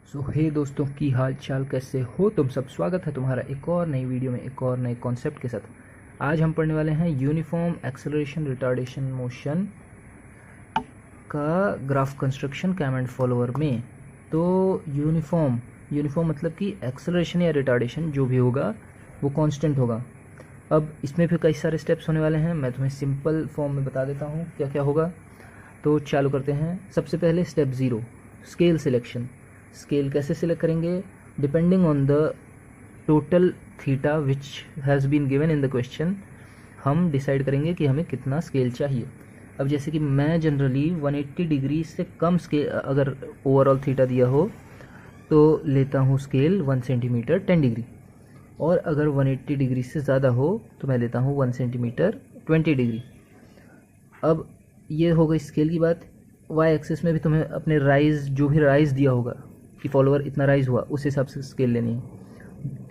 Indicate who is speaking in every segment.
Speaker 1: हे दोस्तों की हाल चाल कैसे हो तुम सब। स्वागत है तुम्हारा एक और नई वीडियो में एक और नए कॉन्सेप्ट के साथ। आज हम पढ़ने वाले हैं यूनिफॉर्म एक्सेलरेशन रिटार्डेशन मोशन का graph construction cam and follower में। तो यूनिफॉर्म मतलब कि एक्सेलरेशन या रिटार्डेशन जो भी होगा वो कांस्टेंट होगा। अब इसमें भी कई सारे स्टेप्स होने वाले हैं, मैं तुम्हें सिंपल फॉर्म में बता देता हूँ क्या क्या होगा। तो चालू करते हैं। सबसे पहले स्टेप 0, स्केल सिलेक्शन। स्केल कैसे सिलेक्ट करेंगे? Depending on the total theta which has been given in the question, हम डिसाइड करेंगे कि हमें कितना स्केल चाहिए। अब जैसे कि मैं जनरली 180 डिग्री से कम स्केल अगर ओवरऑल थीटा दिया हो तो लेता हूँ स्केल 1 सेंटीमीटर 10 डिग्री, और अगर 180 डिग्री से ज़्यादा हो तो मैं लेता हूँ 1 सेंटीमीटर 20 डिग्री। अब ये हो गई स्केल की बात। वाई एक्सिस में भी तुम्हें अपने राइज, जो भी राइज दिया होगा कि फॉलोअर इतना राइज हुआ, उस हिसाब से स्केल लेनी है।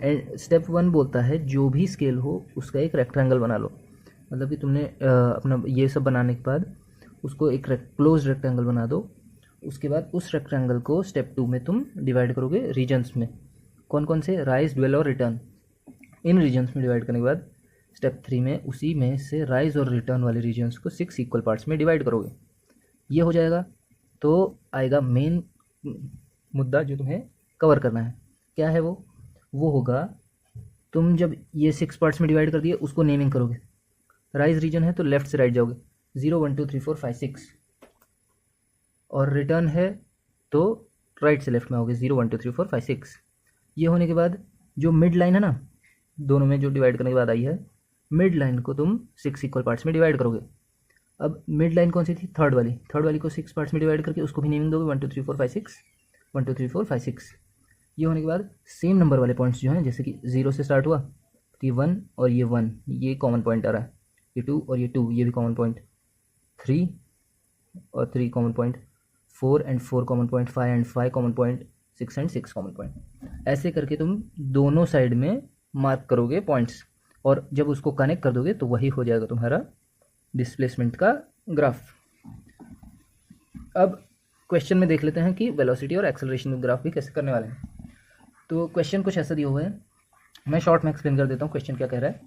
Speaker 1: एंड स्टेप 1 बोलता है जो भी स्केल हो उसका एक रेक्टेंगल बना लो। मतलब कि तुमने अपना ये सब बनाने के बाद उसको एक क्लोज रेक्टेंगल बना दो। उसके बाद उस रेक्टेंगल को स्टेप 2 में तुम डिवाइड करोगे रीजन्स में। कौन कौन से? राइज, ड्वेल और रिटर्न। इन रीजन्स में डिवाइड करने के बाद स्टेप 3 में उसी में से राइज और रिटर्न वाले रीजन्स को 6 इक्वल पार्ट्स में डिवाइड करोगे। ये हो जाएगा तो आएगा मेन मुद्दा जो तुम्हें कवर करना है। क्या है वो होगा, तुम जब ये 6 पार्ट्स में डिवाइड कर दिए उसको नेमिंग करोगे। राइज रीजन है तो लेफ्ट से राइट जाओगे, 0 1 2 3 4 5 6, और रिटर्न है तो राइट से लेफ्ट में आओगे, 0 1 2 3 4 5 6। ये होने के बाद जो मिड लाइन है ना, दोनों में जो डिवाइड करने के बाद आई है, मिड लाइन को तुम 6 इक्वल पार्ट्स में डिवाइड करोगे। अब मिड लाइन कौन सी थी? थर्ड वाली को 6 पार्ट्स में डिवाइड करके उसको भी नेमिंग दोगे, 1 2 3 4 5 6, 1 2 3 4 5 6। ये होने के बाद सेम नंबर वाले पॉइंट्स जो हैं, जैसे कि 0 से स्टार्ट हुआ तो ये 1 और ये 1, ये कॉमन पॉइंट आ रहा है। ये 2 और ये 2, ये भी कॉमन पॉइंट। 3 और 3 common point. 4 and 4 common point. 5 and 5 common point. 6 and 6 common point. ऐसे करके तुम दोनों साइड में मार्क करोगे पॉइंट्स, और जब उसको कनेक्ट कर दोगे तो वही हो जाएगा तुम्हारा डिस्प्लेसमेंट का ग्राफ। अब क्वेश्चन में देख लेते हैं कि वेलोसिटी और एक्सेलरेशन का ग्राफ भी कैसे करने वाले हैं। तो क्वेश्चन कुछ ऐसा दिया हुआ है, मैं शॉर्ट में एक्सप्लेन कर देता हूँ क्वेश्चन क्या कह रहा है।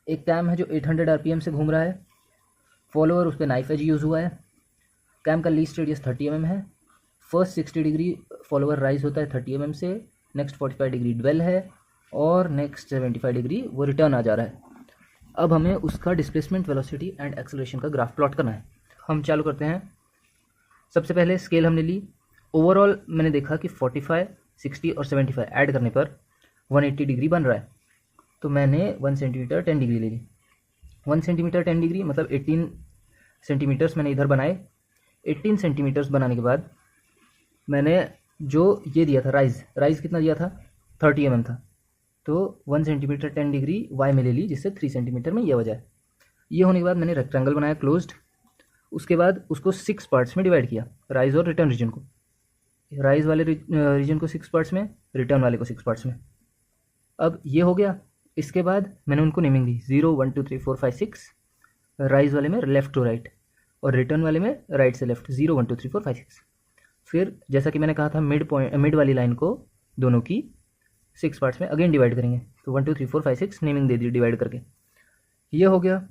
Speaker 1: एक कैम है जो 800 आरपीएम से घूम रहा है, फॉलोअर उस पर नाइफ एज यूज़ हुआ है, कैम का लीस्ट रेडियस 30 mm है। फर्स्ट 60 डिग्री फॉलोअर राइज होता है 30 mm से, नेक्स्ट 45 डिग्री ड्वेल है, और नेक्स्ट 75 डिग्री वो रिटर्न आ जा रहा है। अब हमें उसका डिस्प्लेसमेंट, वेलोसिटी एंड एक्सेलरेशन का ग्राफ प्लॉट करना है। हम चालू करते हैं। सबसे पहले स्केल हमने ली। ओवरऑल मैंने देखा कि 45, 60 और 75 ऐड करने पर 180 डिग्री बन रहा है, तो मैंने 1 सेंटीमीटर 10 डिग्री ले ली। 1 सेंटीमीटर 10 डिग्री मतलब 18 सेंटीमीटर्स मैंने इधर बनाए। 18 सेंटीमीटर्स बनाने के बाद मैंने जो ये दिया था राइज कितना दिया था? 30 mm था, तो 1 सेंटीमीटर 10 डिग्री वाई में ले ली, जिससे 3 सेंटीमीटर में ये वजह है। ये होने के बाद मैंने रेक्टेंगल बनाया क्लोज्ड। उसके बाद उसको 6 पार्ट्स में डिवाइड किया, राइज और रिटर्न रीजन को। राइज वाले रीजन को 6 पार्ट्स में, रिटर्न वाले को 6 पार्ट्स में। अब ये हो गया। इसके बाद मैंने उनको नेमिंग दी, 0 1 2 3 4 5 6, राइज वाले में लेफ्ट टू राइट, और रिटर्न वाले में राइट से लेफ्ट, 0 1 2 3 4 5 6। फिर जैसा कि मैंने कहा था, मिड वाली लाइन को दोनों की 6 पार्ट्स में अगेन डिवाइड करेंगे, तो 1 2 3 4 5 6 नेमिंग दे दी डिवाइड करके। ये हो गया।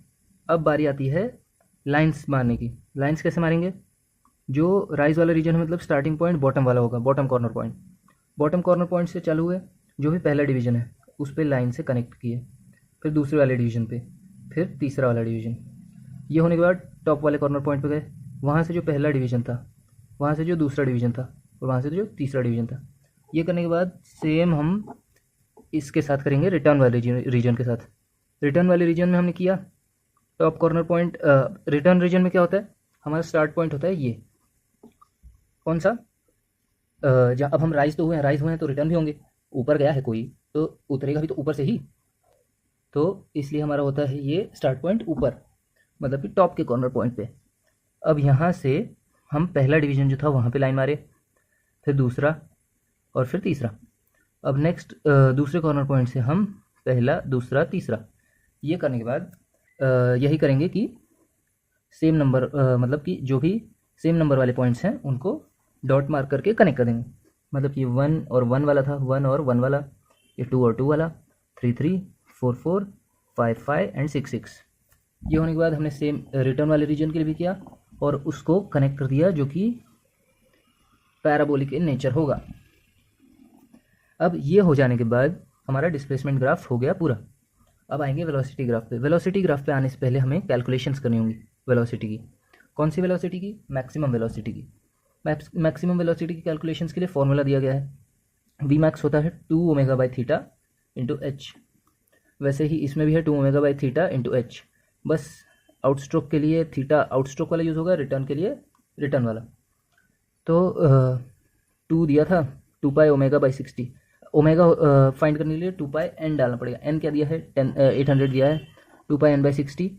Speaker 1: अब बारी आती है लाइंस मारने की। लाइंस कैसे मारेंगे? जो राइज वाला रीजन है, मतलब स्टार्टिंग पॉइंट बॉटम वाला होगा, bottom corner point. Bottom corner point से चालू हुए, जो भी पहला डिवीजन है उस पर लाइन से कनेक्ट किए, फिर दूसरे वाले डिवीजन पे, फिर तीसरा वाला डिवीजन। ये होने के बाद टॉप वाले कॉर्नर पॉइंट पे गए, वहाँ से जो पहला डिवीजन था, वहाँ से जो दूसरा डिवीजन था, और वहाँ से जो तीसरा डिवीजन था। ये करने के बाद सेम हम इसके साथ करेंगे रिटर्न वाले रीजन के साथ। रिटर्न वाले रीजन में हमने किया top corner point. Return region में क्या होता है? हमारा स्टार्ट पॉइंट होता है ये, कौन सा? जहाँ अब हम राइज हुए हैं तो रिटर्न भी होंगे। ऊपर गया है कोई तो उतरेगा भी तो ऊपर से ही, तो इसलिए हमारा होता है ये स्टार्ट पॉइंट ऊपर, मतलब कि टॉप के कॉर्नर पॉइंट पे। अब यहाँ से हम पहला डिवीजन जो था वहाँ पे लाइन मारे, फिर दूसरा, और फिर तीसरा। अब नेक्स्ट दूसरे कॉर्नर पॉइंट से हम पहला, दूसरा, तीसरा। ये करने के बाद यही करेंगे कि सेम नंबर, मतलब कि जो भी सेम नंबर वाले पॉइंट्स हैं उनको डॉट मार्क करके कनेक्ट कर देंगे। मतलब कि 1 और 1 वाला था, 1 और 1 वाला, ये 2 और 2 वाला, 3 3 4 4 5 5 एंड 6 6। ये होने के बाद हमने सेम रिटर्न वाले रीजन के लिए भी किया और उसको कनेक्ट कर दिया जो कि पैराबोलिक इन नेचर होगा। अब ये हो जाने के बाद हमारा डिस्प्लेसमेंट ग्राफ हो गया पूरा। अब आएंगे वेलोसिटी ग्राफ पे। वेलोसिटी ग्राफ पे आने से पहले हमें कैलकुलेशंस करनी होंगी वेलोसिटी की। कौन सी वेलोसिटी की? मैक्सिमम वेलोसिटी की। मैक्सिमम वेलोसिटी की कैलकुलेशंस के लिए फॉर्मूला दिया गया है। वी मैक्स होता है 2 omega by theta into H. वैसे ही इसमें भी है 2 omega by theta into H. बस आउटस्ट्रोक के लिए थीटा आउटस्ट्रोक वाला यूज़ होगा, रिटर्न के लिए रिटर्न वाला। तो 2 दिया था 2 पाई ओमेगा बाई 60। ओमेगा फाइंड करने के लिए 2 पाई एन डालना पड़ेगा। एन क्या दिया है? 800 दिया है। 2 pi n by 60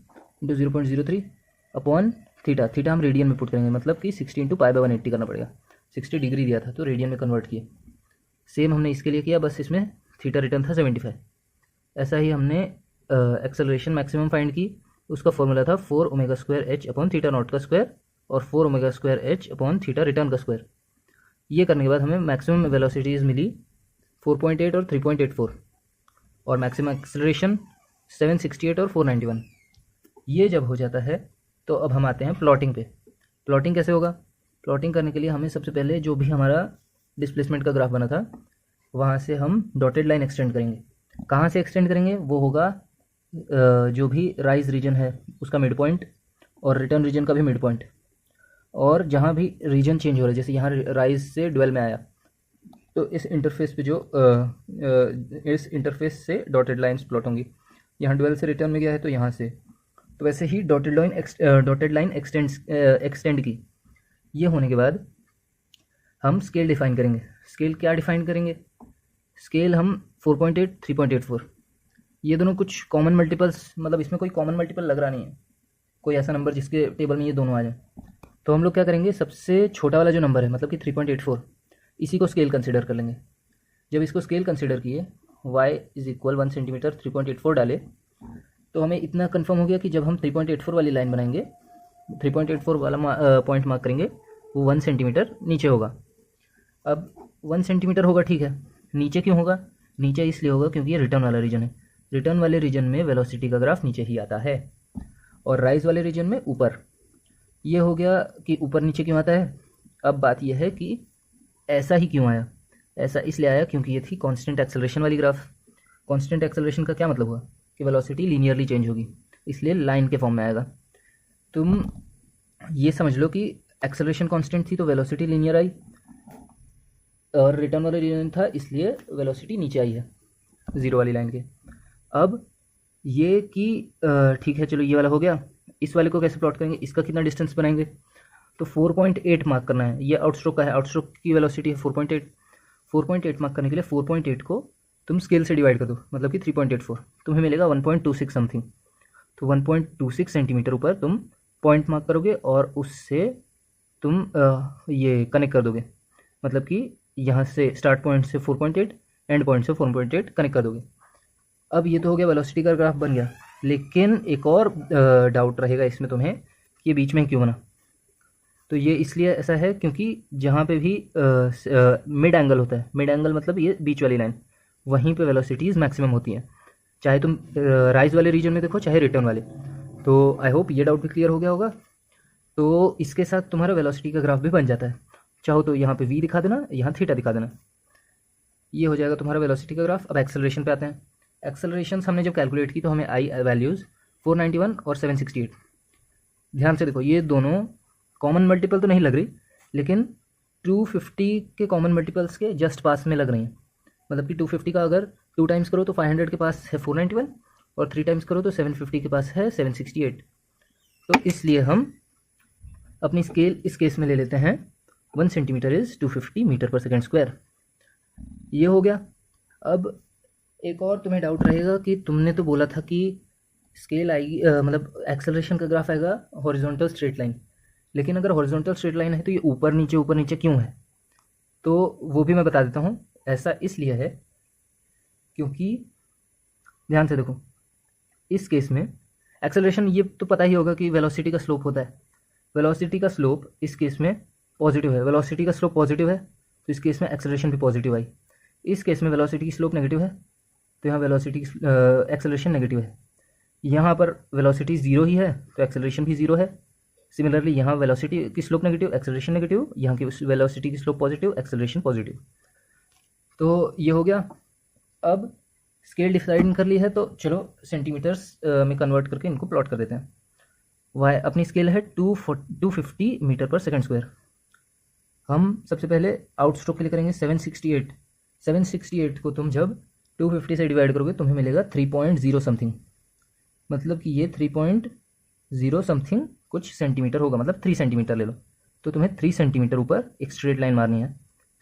Speaker 1: into 0.03 upon theta. Theta हम रेडियन में पुट करेंगे, मतलब कि 60 इंटू पाई बाई 180 करना पड़ेगा। 60 डिग्री दिया था तो रेडियन में कन्वर्ट किए। सेम हमने इसके लिए किया, बस इसमें थीटा रिटर्न था 75। ऐसा ही हमने एक्सेलरेशन मैक्सिमम फाइंड की। उसका फॉर्मूला था 4 omega square H upon theta naught का स्क्वायर और 4 omega square H upon theta return का स्क्वायर। ये करने के बाद हमें मैक्सिमम वेलोसिटीज़ मिली 4.8 और 3.84 और मैक्सिमम एक्सेलरेशन 768 और 491। ये जब हो जाता है तो अब हम आते हैं प्लॉटिंग पे। प्लॉटिंग कैसे होगा? प्लॉटिंग करने के लिए हमें सबसे पहले जो भी हमारा डिस्प्लेसमेंट का ग्राफ बना था वहाँ से हम डॉटेड लाइन एक्सटेंड करेंगे। कहाँ से एक्सटेंड करेंगे? वो होगा जो भी राइज रीजन है उसका मिड पॉइंट और रिटर्न रीजन का भी मिड पॉइंट, और जहाँ भी रीजन चेंज हो रहा है, जैसे यहाँ राइज से ड्वेल में आया तो इस इंटरफेस पे जो इस इंटरफेस से डॉटेड लाइंस प्लॉट होंगी। यहाँ ड्वेल से रिटर्न में गया है तो यहाँ से, तो वैसे ही डॉटेड लाइन एक्सटेंड की। ये होने के बाद हम स्केल डिफाइन करेंगे। स्केल क्या डिफाइन करेंगे? स्केल हम 4.8 3.84, ये दोनों कुछ कॉमन मल्टीपल्स, मतलब इसमें कोई कॉमन मल्टीपल लग रहा नहीं है, कोई ऐसा नंबर जिसके टेबल में ये दोनों आ जाए। तो हम लोग क्या करेंगे, सबसे छोटा वाला जो नंबर है मतलब कि 3.84, इसी को स्केल कंसिडर कर लेंगे। जब इसको स्केल कंसिडर किए y इज इक्वल 1 सेंटीमीटर 3.84 डाले तो हमें इतना कंफर्म हो गया कि जब हम 3.84 वाली लाइन बनाएंगे, 3.84 वाला पॉइंट मार्क करेंगे, वो 1 सेंटीमीटर नीचे होगा। अब 1 सेंटीमीटर होगा, ठीक है। नीचे क्यों होगा? नीचे इसलिए होगा क्योंकि ये रिटर्न वाला रीजन है। रिटर्न वाले रीजन में वेलोसिटी का ग्राफ नीचे ही आता है और राइज वाले रीजन में ऊपर। ये हो गया कि ऊपर नीचे क्यों आता है। अब बात यह है कि ऐसा ही क्यों आया। ऐसा इसलिए आया क्योंकि ये थी कांस्टेंट एक्सेलरेशन वाली ग्राफ। कांस्टेंट एक्सेलरेशन का क्या मतलब हुआ कि वेलोसिटी लीनियरली चेंज होगी, इसलिए लाइन के फॉर्म में आएगा। तुम ये समझ लो कि एक्सेलरेशन कांस्टेंट थी तो वेलोसिटी लीनियर आई, और रिटर्न वाला रीजन था इसलिए वेलोसिटी नीचे आई है जीरो वाली लाइन के। अब ये कि ठीक है, चलो ये वाला हो गया। इस वाले को कैसे प्लॉट करेंगे? इसका कितना डिस्टेंस बनाएंगे? तो 4.8 मार्क करना है। ये आउटस्ट्रोक का है, आउटस्ट्रोक की वेलोसिटी है 4.8। 4.8 मार्क करने के लिए 4.8 को तुम स्केल से डिवाइड कर दो, मतलब कि 3.84, तुम्हें मिलेगा 1.26 समथिंग। तो 1.26 सेंटीमीटर ऊपर तुम पॉइंट मार्क करोगे और उससे तुम ये कनेक्ट कर दोगे, मतलब कि यहाँ से स्टार्ट पॉइंट से 4.8 एंड पॉइंट से 4.8 कनेक्ट कर दोगे। अब ये तो हो गया वेलोसिटी का ग्राफ बन गया, लेकिन एक और डाउट रहेगा इसमें तुम्हें कि ये बीच में क्यों बना। तो ये इसलिए ऐसा है क्योंकि जहाँ पे भी मिड एंगल होता है, मिड एंगल मतलब ये बीच वाली लाइन, वहीं पे वेलोसिटीज़ मैक्सिमम होती हैं, चाहे तुम राइज वाले रीजन में देखो चाहे रिटर्न वाले। तो आई होप ये डाउट भी क्लियर हो गया होगा। तो इसके साथ तुम्हारा वेलोसिटी का ग्राफ भी बन जाता है। चाहो तो यहाँ पे v दिखा देना, यहाँ थीटा दिखा देना, ये हो जाएगा तुम्हारा वेलोसिटी का ग्राफ। अब एक्सेलरेशन पे आते हैं। एक्सेलरेशन हमने जब कैलकुलेट की तो हमें आई वैल्यूज़ 491 और 768। ध्यान से देखो, ये दोनों कॉमन मल्टीपल तो नहीं लग रही, लेकिन 250 के कॉमन मल्टीपल्स के जस्ट पास में लग रही हैं। मतलब कि 250 का अगर 2 टाइम्स करो तो 500 के पास है 491 और 3 टाइम्स करो तो 750 के पास है 768। तो इसलिए हम अपनी स्केल इस केस में ले लेते हैं 1 सेंटीमीटर इज़ 250 मीटर पर सेकेंड स्क्वायर। ये हो गया। अब एक और तुम्हें डाउट रहेगा कि तुमने तो बोला था कि स्केल आएगी मतलब एक्सेलरेशन का ग्राफ आएगा हॉरिजॉन्टल स्ट्रेट लाइन, लेकिन अगर हॉरिजॉन्टल स्ट्रेट लाइन है तो ये ऊपर नीचे क्यों है? तो वो भी मैं बता देता हूँ। ऐसा इसलिए है क्योंकि ध्यान से देखो, इस केस में एक्सेलरेशन ये तो पता ही होगा कि वेलोसिटी का स्लोप होता है। वेलोसिटी का स्लोप इस केस में पॉजिटिव है, वेलोसिटी का स्लोप पॉजिटिव है तो इस केस में एक्सेलरेशन भी पॉजिटिव आई। इस केस में वेलोसिटी की स्लोप नेगेटिव है, तो यहाँ वेलोसिटी की एक्सेलरेशन नेगेटिव है। यहाँ पर वेलोसिटी ज़ीरो ही है तो एक्सेलरेशन भी ज़ीरो है। सिमिलरली यहाँ वेलोसिटी की स्लोप नेगेटिव, एक्सेलरेशन नेगेटिव, यहाँ की वेलोसिटी की स्लोप पॉजिटिव, एक्सेलरेशन पॉजिटिव। तो ये हो गया। अब स्केल डिसाइड कर ली है तो चलो सेंटीमीटर्स में कन्वर्ट करके इनको प्लॉट कर देते हैं। वाई अपनी स्केल है 250 मीटर पर सेकेंड स्क्वायर। हम सबसे पहले आउट स्ट्रोक के लिए करेंगे 768। 768 को तुम जब 250 से डिवाइड करोगे तुम्हें मिलेगा 3.0 समथिंग, मतलब कि ये 3.0 समथिंग कुछ सेंटीमीटर होगा, मतलब 3 सेंटीमीटर ले लो। तो तुम्हें 3 सेंटीमीटर ऊपर एक स्ट्रेट लाइन मारनी है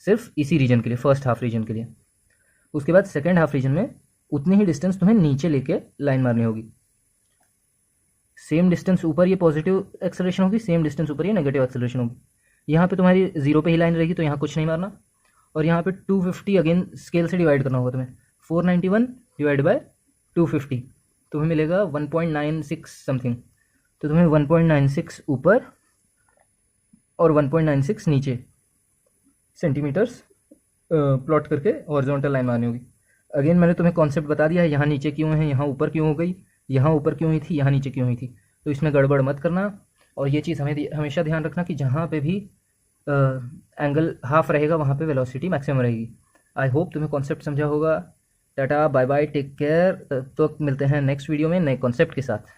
Speaker 1: सिर्फ इसी रीजन के लिए, फर्स्ट हाफ रीजन के लिए। उसके बाद सेकेंड हाफ रीजन में उतनी ही डिस्टेंस तुम्हें नीचे लेके लाइन मारनी होगी। सेम डिस्टेंस ऊपर ये पॉजिटिव एक्सेलरेशन होगी, सेम डिस्टेंस ऊपर ये नेगेटिव एक्सेलरेशन होगी। यहाँ पे तुम्हारी जीरो पे ही लाइन रहेगी तो यहाँ कुछ नहीं मारना। और यहाँ पे 250 अगेन स्केल से डिवाइड करना होगा तुम्हें। 491 डिवाइड बाय 250 तुम्हें मिलेगा 1.96 समथिंग। तो तुम्हें 1.96 ऊपर और 1.96 नीचे सेंटीमीटर्स प्लॉट करके हॉरिजॉन्टल लाइन मारनी होगी। अगेन मैंने तुम्हें कॉन्सेप्ट बता दिया है, यहाँ नीचे क्यों है, यहाँ ऊपर क्यों हो गई, यहाँ ऊपर क्यों हुई थी, यहाँ नीचे क्यों हुई थी। तो इसमें गड़बड़ मत करना। और ये चीज़ हमें हमेशा ध्यान रखना कि जहाँ पे भी एंगल हाफ रहेगा वहाँ पे वेलोसिटी मैक्सिमम रहेगी। आई होप तुम्हें कॉन्सेप्ट समझा होगा। Tata bye bye, take care. तो मिलते हैं नेक्स्ट वीडियो में नए कॉन्सेप्ट के साथ।